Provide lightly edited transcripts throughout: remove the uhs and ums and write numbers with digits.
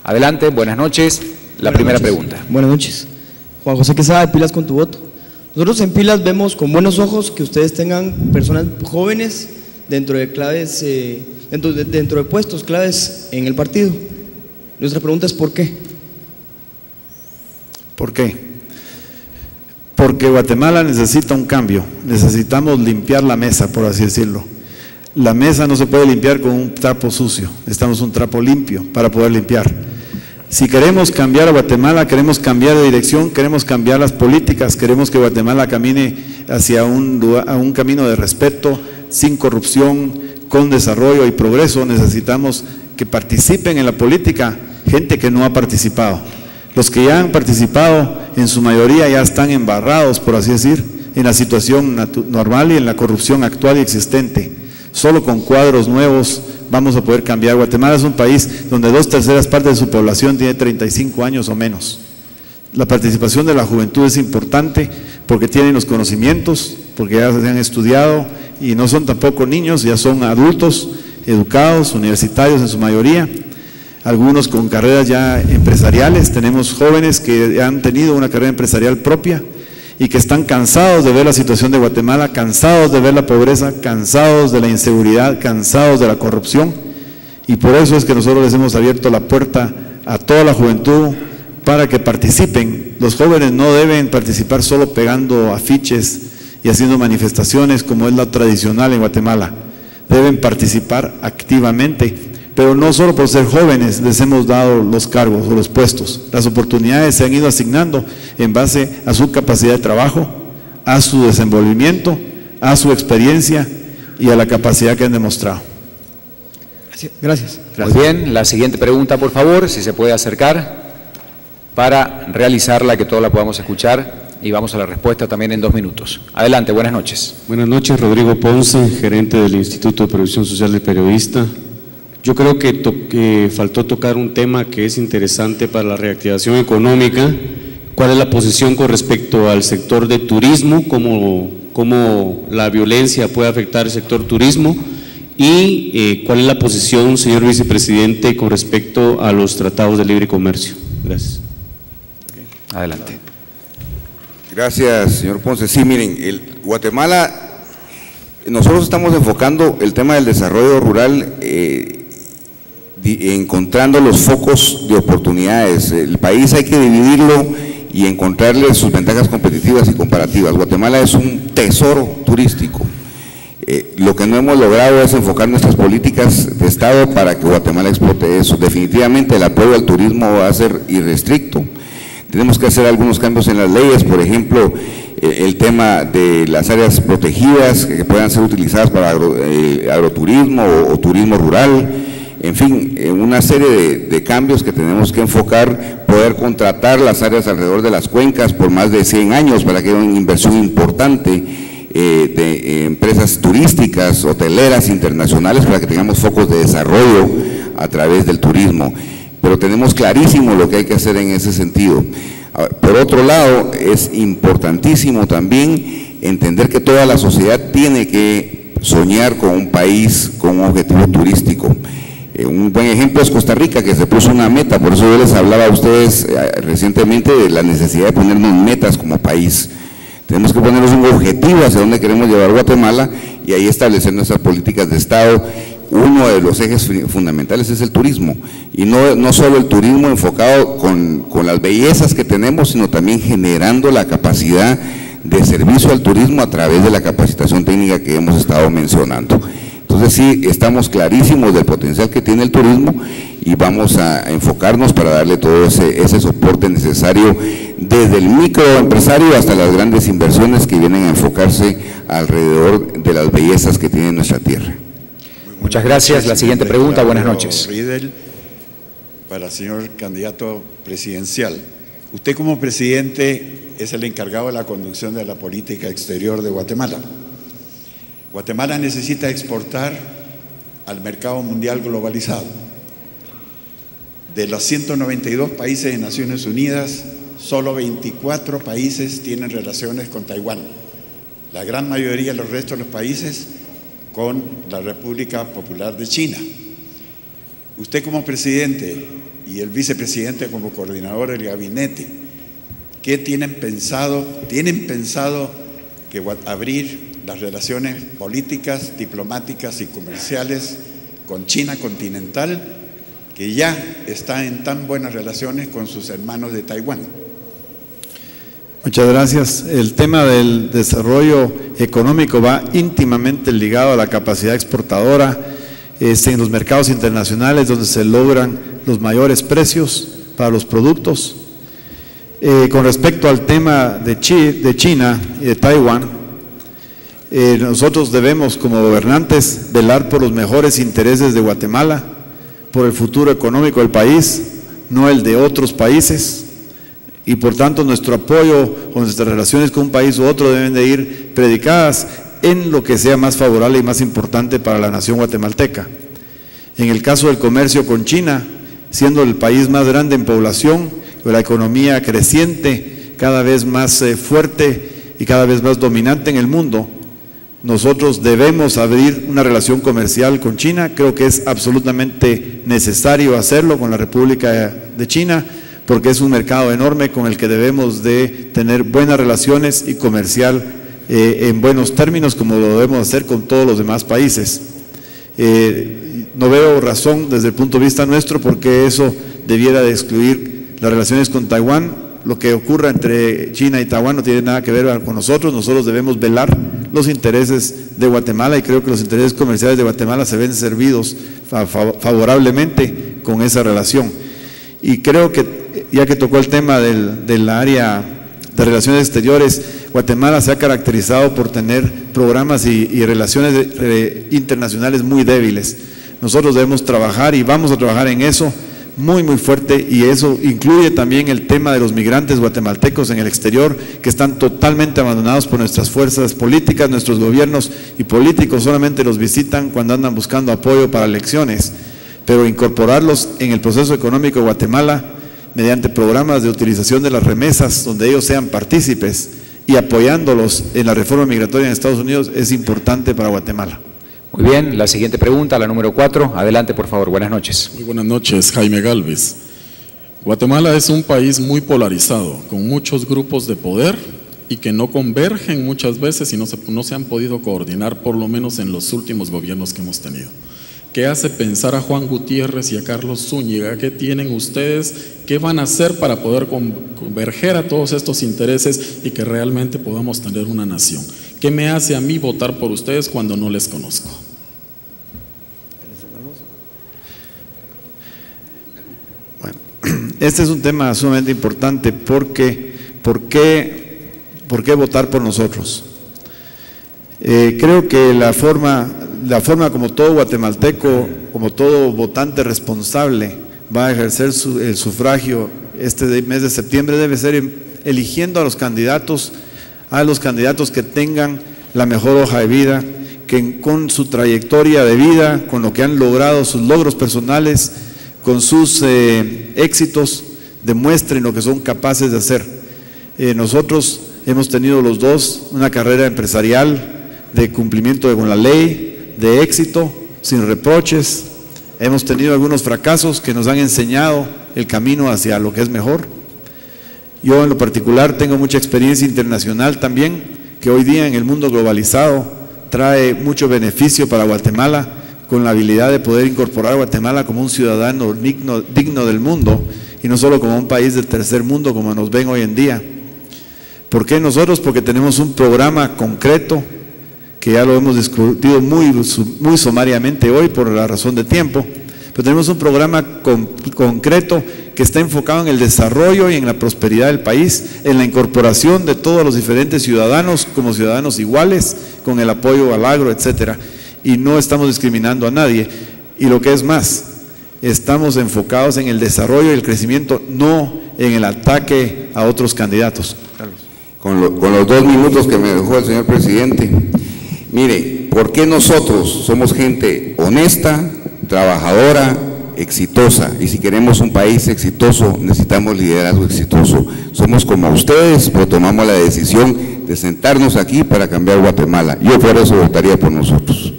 Adelante, buenas noches. La primera pregunta. Buenas noches. Juan José Quesada, de Pilas con tu voto. Nosotros en Pilas vemos con buenos ojos que ustedes tengan personas jóvenes dentro de claves, dentro de puestos claves en el partido. Nuestra pregunta es ¿por qué? ¿Por qué? Porque Guatemala necesita un cambio, necesitamos limpiar la mesa, por así decirlo. La mesa no se puede limpiar con un trapo sucio, necesitamos un trapo limpio para poder limpiar. Si queremos cambiar a Guatemala, queremos cambiar de dirección, queremos cambiar las políticas, queremos que Guatemala camine hacia un camino de respeto, sin corrupción, con desarrollo y progreso, necesitamos que participen en la política gente que no ha participado. Los que ya han participado, en su mayoría ya están embarrados, por así decir, en la situación normal y en la corrupción actual y existente. Solo con cuadros nuevos vamos a poder cambiar. Guatemala es un país donde 2/3 partes de su población tiene 35 años o menos. La participación de la juventud es importante porque tienen los conocimientos, porque ya se han estudiado y no son tampoco niños, ya son adultos, educados, universitarios en su mayoría. Algunos con carreras ya empresariales, tenemos jóvenes que han tenido una carrera empresarial propia y que están cansados de ver la situación de Guatemala, cansados de ver la pobreza, cansados de la inseguridad, cansados de la corrupción, y por eso es que nosotros les hemos abierto la puerta a toda la juventud para que participen. Los jóvenes no deben participar solo pegando afiches y haciendo manifestaciones como es la tradicional en Guatemala, deben participar activamente. Pero no solo por ser jóvenes les hemos dado los cargos o los puestos, las oportunidades se han ido asignando en base a su capacidad de trabajo, a su desenvolvimiento, a su experiencia y a la capacidad que han demostrado. Gracias. Muy bien, la siguiente pregunta, por favor, si se puede acercar para realizarla, que todos la podamos escuchar, y vamos a la respuesta también en 2 minutos. Adelante, buenas noches. Buenas noches, Rodrigo Ponce, gerente del Instituto de Previsión Social del Periodista. Yo creo que faltó tocar un tema que es interesante para la reactivación económica. ¿Cuál es la posición con respecto al sector de turismo? ¿Cómo la violencia puede afectar el sector turismo? ¿Y cuál es la posición, señor vicepresidente, con respecto a los tratados de libre comercio? Gracias. Adelante. Gracias, señor Ponce. Sí, miren, Guatemala, nosotros estamos enfocando el tema del desarrollo rural, encontrando los focos de oportunidades. El país hay que dividirlo y encontrarle sus ventajas competitivas y comparativas. Guatemala es un tesoro turístico. Lo que no hemos logrado es enfocar nuestras políticas de Estado para que Guatemala explote eso. Definitivamente el apoyo al turismo va a ser irrestricto. Tenemos que hacer algunos cambios en las leyes, por ejemplo, el tema de las áreas protegidas que puedan ser utilizadas para agroturismo o turismo rural. En fin, una serie de cambios que tenemos que enfocar, poder contratar las áreas alrededor de las cuencas por más de 100 años para que haya una inversión importante de empresas turísticas, hoteleras, internacionales, para que tengamos focos de desarrollo a través del turismo. Pero tenemos clarísimo lo que hay que hacer en ese sentido. Por otro lado, es importantísimo también entender que toda la sociedad tiene que soñar con un país con un objetivo turístico. Un buen ejemplo es Costa Rica, que se puso una meta, por eso yo les hablaba a ustedes recientemente de la necesidad de ponernos metas como país. Tenemos que ponernos un objetivo hacia dónde queremos llevar Guatemala y ahí establecer nuestras políticas de Estado. Uno de los ejes fundamentales es el turismo, y no solo el turismo enfocado con las bellezas que tenemos, sino también generando la capacidad de servicio al turismo a través de la capacitación técnica que hemos estado mencionando. Entonces sí, estamos clarísimos del potencial que tiene el turismo y vamos a enfocarnos para darle todo ese soporte necesario desde el microempresario hasta las grandes inversiones que vienen a enfocarse alrededor de las bellezas que tiene nuestra tierra. Muchas gracias. La siguiente pregunta, buenas noches. Riedel, para el señor candidato presidencial. Usted como presidente es el encargado de la conducción de la política exterior de Guatemala. Guatemala necesita exportar al mercado mundial globalizado. De los 192 países de Naciones Unidas, solo 24 países tienen relaciones con Taiwán. La gran mayoría de los restos de los países con la República Popular de China. Usted como presidente y el vicepresidente como coordinador del gabinete, ¿qué tienen pensado? ¿Tienen pensado que abrir las relaciones políticas, diplomáticas y comerciales con China continental, que ya está en tan buenas relaciones con sus hermanos de Taiwán? Muchas gracias. El tema del desarrollo económico va íntimamente ligado a la capacidad exportadora en los mercados internacionales, donde se logran los mayores precios para los productos. Con respecto al tema de China y de Taiwán, nosotros debemos como gobernantes velar por los mejores intereses de Guatemala, por el futuro económico del país, no el de otros países, y por tanto nuestro apoyo o nuestras relaciones con un país u otro deben de ir predicadas en lo que sea más favorable y más importante para la nación guatemalteca. En el caso del comercio con China, siendo el país más grande en población, con la economía creciente, cada vez más fuerte y cada vez más dominante en el mundo, nosotros debemos abrir una relación comercial con China. Creo que es absolutamente necesario hacerlo con la República de China, porque es un mercado enorme con el que debemos de tener buenas relaciones y comercial en buenos términos, como lo debemos hacer con todos los demás países. No veo razón desde el punto de vista nuestro porque eso debiera de excluir las relaciones con Taiwán. Lo que ocurra entre China y Taiwán no tiene nada que ver con nosotros. Nosotros debemos velar los intereses de Guatemala, y creo que los intereses comerciales de Guatemala se ven servidos favorablemente con esa relación. Y creo que, ya que tocó el tema del área de relaciones exteriores, Guatemala se ha caracterizado por tener programas y relaciones internacionales muy débiles. Nosotros debemos trabajar y vamos a trabajar en eso muy fuerte, y eso incluye también el tema de los migrantes guatemaltecos en el exterior, que están totalmente abandonados por nuestras fuerzas políticas. Nuestros gobiernos y políticos solamente los visitan cuando andan buscando apoyo para elecciones, pero incorporarlos en el proceso económico de Guatemala mediante programas de utilización de las remesas, donde ellos sean partícipes, y apoyándolos en la reforma migratoria en Estados Unidos, es importante para Guatemala. Muy bien, la siguiente pregunta, la número 4. Adelante, por favor. Buenas noches. Muy buenas noches, Jaime Galvez. Guatemala es un país muy polarizado, con muchos grupos de poder y que no convergen muchas veces y no se han podido coordinar, por lo menos en los últimos gobiernos que hemos tenido. ¿Qué hace pensar a Juan Gutiérrez y a Carlos Zúñiga? ¿Qué tienen ustedes? ¿Qué van a hacer para poder converger a todos estos intereses y que realmente podamos tener una nación? ¿Qué me hace a mí votar por ustedes cuando no les conozco? Bueno, este es un tema sumamente importante porque ¿por qué votar por nosotros? Creo que la forma como todo guatemalteco, como todo votante responsable va a ejercer el sufragio este mes de septiembre, debe ser eligiendo a los candidatos que tengan la mejor hoja de vida, que con su trayectoria de vida, con lo que han logrado, sus logros personales, con sus éxitos, demuestren lo que son capaces de hacer. Nosotros hemos tenido los dos una carrera empresarial de cumplimiento con la ley, de éxito, sin reproches. Hemos tenido algunos fracasos que nos han enseñado el camino hacia lo que es mejor. Yo en lo particular tengo mucha experiencia internacional también, que hoy día en el mundo globalizado trae mucho beneficio para Guatemala, con la habilidad de poder incorporar a Guatemala como un ciudadano digno del mundo, y no solo como un país del tercer mundo como nos ven hoy en día. ¿Por qué nosotros? Porque tenemos un programa concreto, que ya lo hemos discutido muy sumariamente hoy por la razón de tiempo, pero tenemos un programa concreto que está enfocado en el desarrollo y en la prosperidad del país, en la incorporación de todos los diferentes ciudadanos como ciudadanos iguales, con el apoyo al agro, etcétera, y no estamos discriminando a nadie. Y lo que es más, estamos enfocados en el desarrollo y el crecimiento, no en el ataque a otros candidatos. Carlos. Con los 2 minutos que me dejó el señor presidente, mire, ¿por qué nosotros somos gente honesta, trabajadora, exitosa? Y si queremos un país exitoso, necesitamos liderazgo exitoso. Somos como ustedes, pero tomamos la decisión de sentarnos aquí para cambiar Guatemala. Yo por eso votaría por nosotros.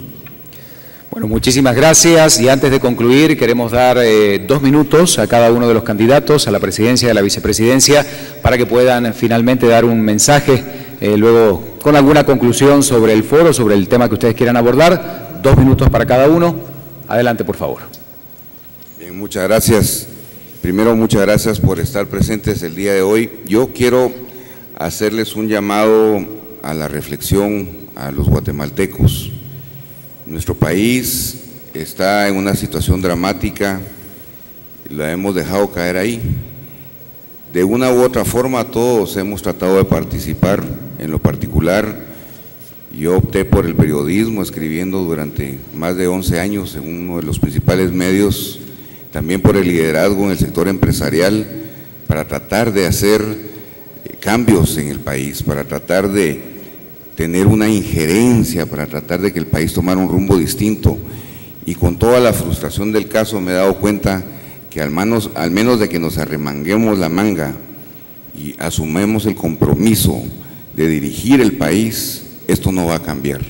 Bueno, muchísimas gracias y antes de concluir queremos dar 2 minutos a cada uno de los candidatos a la presidencia y a la vicepresidencia para que puedan finalmente dar un mensaje, luego con alguna conclusión sobre el foro, sobre el tema que ustedes quieran abordar. 2 minutos para cada uno. Adelante, por favor. Bien, muchas gracias. Primero, muchas gracias por estar presentes el día de hoy. Yo quiero hacerles un llamado a la reflexión a los guatemaltecos. Nuestro país está en una situación dramática, la hemos dejado caer ahí. De una u otra forma todos hemos tratado de participar. En lo particular, yo opté por el periodismo, escribiendo durante más de 11 años en uno de los principales medios, también por el liderazgo en el sector empresarial, para tratar de hacer cambios en el país, para tratar de tener una injerencia, para tratar de que el país tomara un rumbo distinto. Y con toda la frustración del caso me he dado cuenta que al menos de que nos arremanguemos la manga y asumamos el compromiso de dirigir el país, esto no va a cambiar.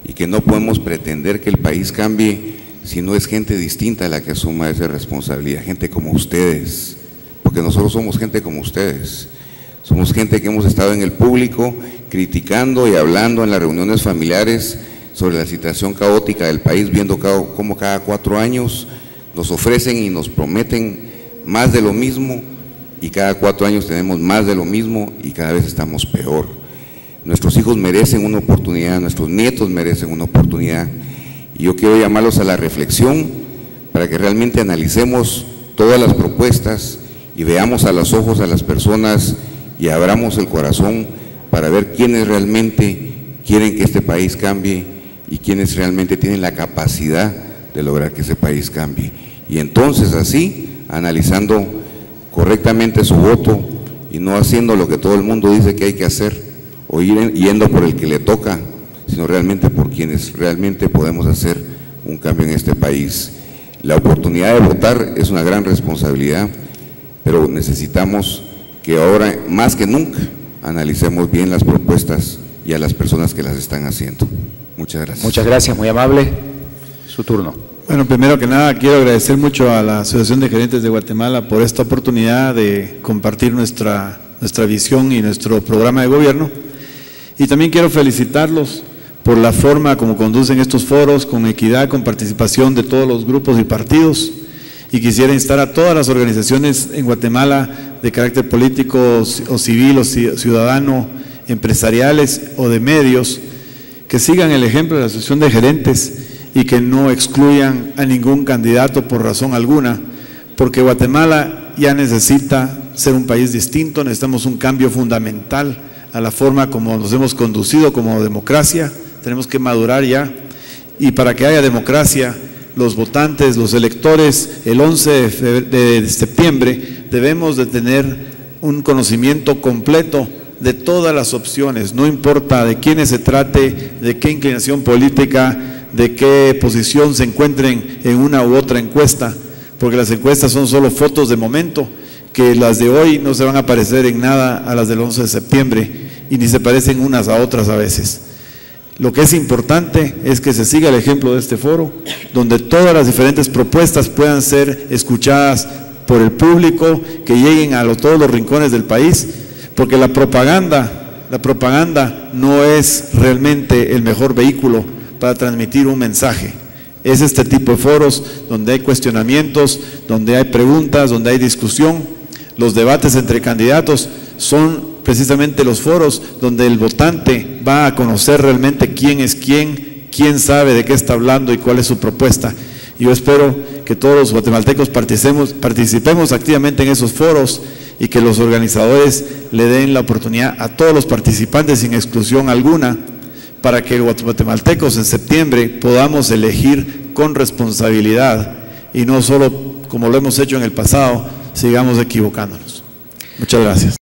Y que no podemos pretender que el país cambie si no es gente distinta la que asuma esa responsabilidad, gente como ustedes, porque nosotros somos gente como ustedes. Somos gente que hemos estado en el público criticando y hablando en las reuniones familiares sobre la situación caótica del país, viendo cómo cada 4 años nos ofrecen y nos prometen más de lo mismo, y cada 4 años tenemos más de lo mismo y cada vez estamos peor. Nuestros hijos merecen una oportunidad, nuestros nietos merecen una oportunidad, y yo quiero llamarlos a la reflexión para que realmente analicemos todas las propuestas y veamos a los ojos a las personas y abramos el corazón para ver quiénes realmente quieren que este país cambie y quiénes realmente tienen la capacidad de lograr que ese país cambie. Y entonces así, analizando correctamente su voto y no haciendo lo que todo el mundo dice que hay que hacer o yendo por el que le toca, sino realmente por quienes realmente podemos hacer un cambio en este país. La oportunidad de votar es una gran responsabilidad, pero necesitamos que ahora más que nunca analicemos bien las propuestas y a las personas que las están haciendo. Muchas gracias. Muchas gracias, muy amable. Su turno. Bueno, primero que nada quiero agradecer mucho a la Asociación de Gerentes de Guatemala por esta oportunidad de compartir nuestra visión y nuestro programa de gobierno, y también quiero felicitarlos por la forma como conducen estos foros, con equidad, con participación de todos los grupos y partidos, y quisiera instar a todas las organizaciones en Guatemala de carácter político o civil o ciudadano, empresariales o de medios, que sigan el ejemplo de la Asociación de Gerentes y que no excluyan a ningún candidato por razón alguna, porque Guatemala ya necesita ser un país distinto, necesitamos un cambio fundamental a la forma como nos hemos conducido como democracia, tenemos que madurar ya, y para que haya democracia, los votantes, los electores, el 11 de septiembre debemos de tener un conocimiento completo de todas las opciones, no importa de quiénes se trate, de qué inclinación política, de qué posición se encuentren en una u otra encuesta, porque las encuestas son solo fotos de momento, que las de hoy no se van a parecer en nada a las del 11 de septiembre y ni se parecen unas a otras a veces. Lo que es importante es que se siga el ejemplo de este foro, donde todas las diferentes propuestas puedan ser escuchadas por el público, que lleguen a todos los rincones del país, porque la propaganda no es realmente el mejor vehículo para transmitir un mensaje. Es este tipo de foros donde hay cuestionamientos, donde hay preguntas, donde hay discusión. Los debates entre candidatos son precisamente los foros donde el votante va a conocer realmente quién es quién sabe de qué está hablando y cuál es su propuesta. Yo espero que todos los guatemaltecos participemos activamente en esos foros y que los organizadores le den la oportunidad a todos los participantes sin exclusión alguna, para que guatemaltecos en septiembre podamos elegir con responsabilidad y no solo como lo hemos hecho en el pasado, sigamos equivocándonos. Muchas gracias.